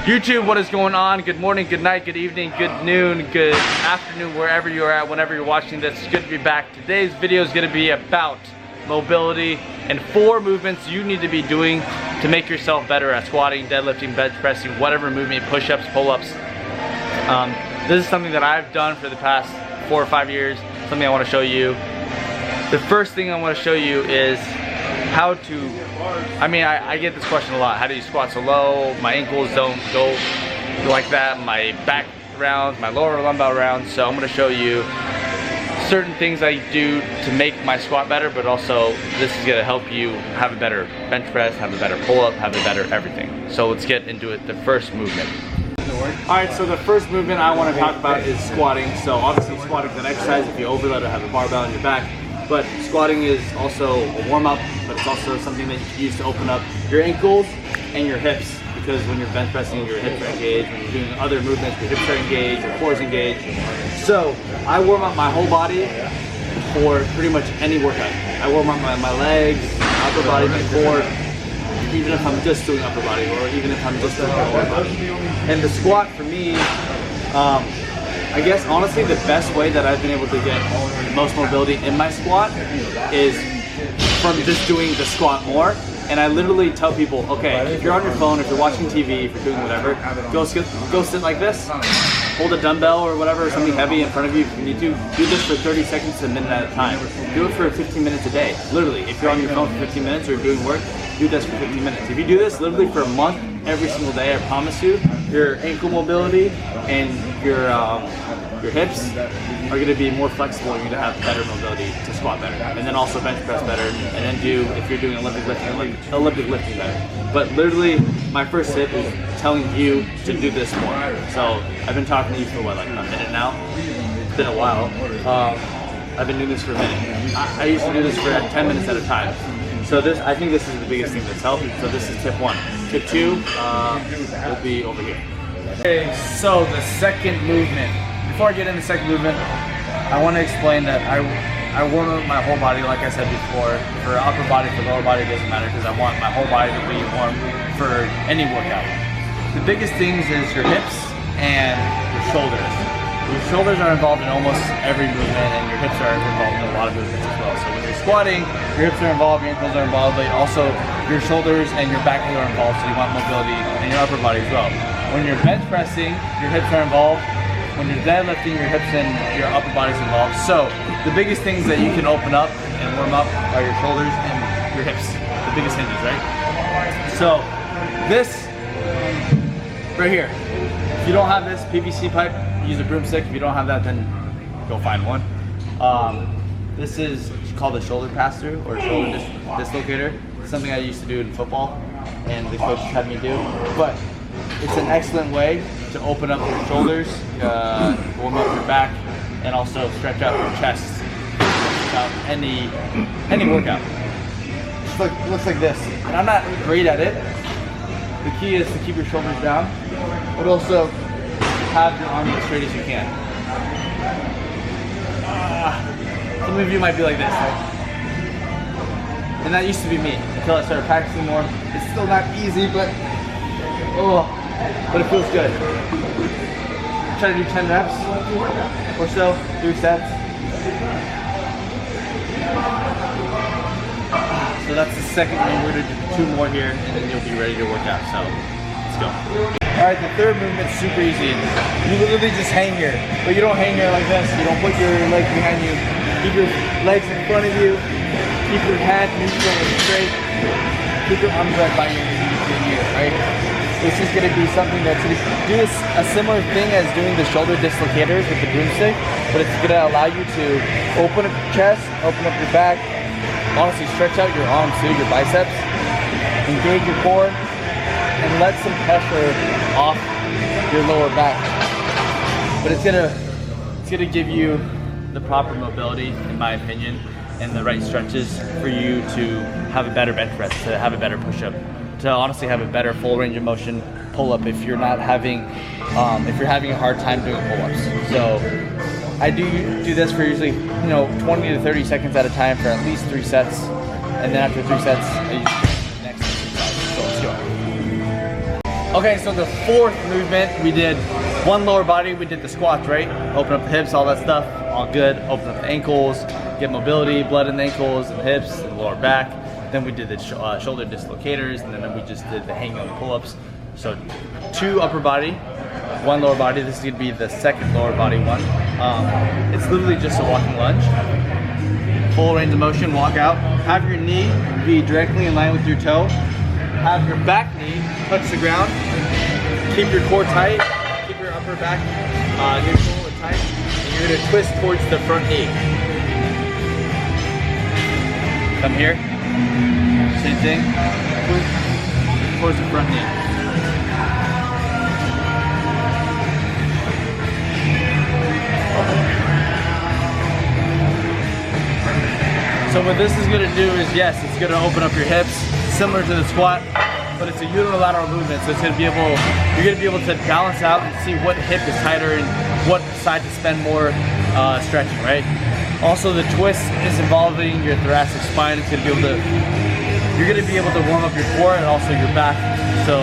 YouTube, what is going on? Good morning, good night, good evening, good noon, good afternoon, wherever you're at, whenever you're watching this. It's good to be back. Today's video is going to be about mobility and 4 movements you need to be doing to make yourself better at squatting, deadlifting, bench pressing, whatever movement, push-ups, pull-ups. This is something that I've done for the past 4 or 5 years, something I want to show you. The first thing I want to show you is how to, I get this question a lot. How do you squat so low? My ankles don't go like that. My back rounds, my lower lumbar rounds. So I'm going to show you certain things I do to make my squat better, but also this is going to help you have a better bench press, have a better pull-up, have a better everything. So let's get into it. The first movement. Alright, so the first movement I want to talk about is squatting. So obviously squatting is an exercise if you overload or have a barbell on your back. But squatting is also a warm-up, but it's also something that you can use to open up your ankles and your hips, because when you're bench pressing, your hips are engaged. When you're doing other movements, your hips are engaged, your core is engaged. So I warm up my whole body for pretty much any workout. I warm up my legs, my upper body, my core, even if I'm just doing upper body, or even if I'm just doing lower body. And the squat for me, I guess honestly the best way that I've been able to get the most mobility in my squat is from just doing the squat more. And I literally tell people, okay, if you're on your phone, if you're watching TV, if you're doing whatever, go sit like this, hold a dumbbell or whatever, something heavy in front of you if you need to. Do this for 30 seconds to a minute at a time. Do it for 15 minutes a day. Literally, if you're on your phone for 15 minutes or doing work, do this for 15 minutes. If you do this literally for a month, every single day, I promise you, your ankle mobility and your hips are going to be more flexible. You're going to have better mobility to squat better, and then also bench press better, and then if you're doing Olympic lifting better. But literally, my first tip is telling you to do this more. So I've been talking to you for what, like a minute now? It's been a while. I've been doing this for a minute. I used to do this for 10 minutes at a time. So I think this is the biggest thing that's helped. So this is tip 1. Tip 2 will be over here. Okay, so the second movement. Before I get into the second movement, I want to explain that I warm up my whole body, like I said before. For upper body, for lower body, it doesn't matter, because I want my whole body to be warm for any workout. The biggest things is your hips and your shoulders. Your shoulders are involved in almost every movement, and your hips are involved in a lot of movements as well. So when you're squatting, your hips are involved, your ankles are involved, but also your shoulders and your back are involved, so you want mobility in your upper body as well. When you're bench pressing, your hips are involved. When you're deadlifting, your hips and your upper body's involved. So the biggest things that you can open up and warm up are your shoulders and your hips. The biggest hinges, right? So this right here. If you don't have this PVC pipe, use a broomstick. If you don't have that, then go find one. This is called a shoulder pass-through or shoulder dislocator. It's something I used to do in football, and the coach had me do. But it's an excellent way to open up your shoulders, warm up your back, and also stretch out your chest without any workout. It looks like this. And I'm not great at it. The key is to keep your shoulders down, but also have your arms as straight as you can. Some of you might be like this. And that used to be me until I started practicing more. It's still not easy, but it feels good. Try to do 10 reps or so, 3 sets. So that's the second one. We're gonna do 2 more here, and then you'll be ready to work out. So let's go. All right, the third movement's super easy. You literally just hang here, but you don't hang here like this. You don't put your legs behind you. Keep your legs in front of you. Keep your head neutral and straight. Keep your arms right by your ear, right? This is going to be something that's going to do a similar thing as doing the shoulder dislocators with the broomstick, but it's going to allow you to open up your chest, open up your back, honestly stretch out your arms too, your biceps, engage your core, and let some pressure off your lower back. But it's gonna give you the proper mobility, in my opinion, and the right stretches for you to have a better bench press, to have a better push-up, to honestly have a better full range of motion pull-up if you're not having, if you're having a hard time doing pull-ups. So I do this for usually 20 to 30 seconds at a time for at least 3 sets, and then after 3 sets, I usually do the next exercise. So let's go. Okay, so the fourth movement, we did one lower body, we did the squats, right? Open up the hips, all that stuff, all good. Open up the ankles, get mobility, blood in the ankles and hips and lower back. Then we did the shoulder dislocators, and then we just did the hanging on pull-ups. So 2 upper body, 1 lower body. This is gonna be the second lower body one. It's literally just a walking lunge. Full range of motion, walk out. Have your knee be directly in line with your toe. Have your back knee touch the ground. Keep your core tight. Keep your upper back neutral and tight. And you're gonna twist towards the front knee. Come here. Same thing. Twist towards the front knee. So what this is going to do is, yes, it's going to open up your hips, similar to the squat, but it's a unilateral movement. So it's going to be able, you're going to be able to balance out and see what hip is tighter and what side to spend more stretching, right? Also, the twist is involving your thoracic spine. It's going to be able to, you're going to be able to warm up your core and also your back. So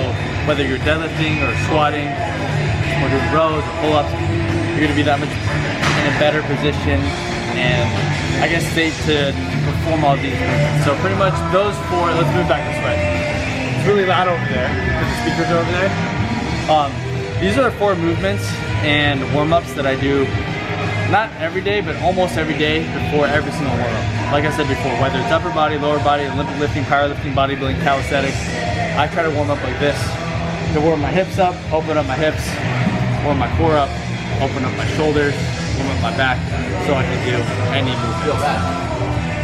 whether you're deadlifting or squatting or doing rows or pull-ups, you're going to be that much in a better position and I guess safe to perform all these movements. So pretty much those 4, let's move back this way. It's really loud over there because the speakers are over there. These are the 4 movements and warm-ups that I do, not every day, but almost every day before every single warm-up. Like I said before, whether it's upper body, lower body, Olympic lifting, powerlifting, bodybuilding, calisthenics, I try to warm up like this. To warm my hips up, open up my hips, warm my core up, open up my shoulders, warm up my back, so I can do any movement.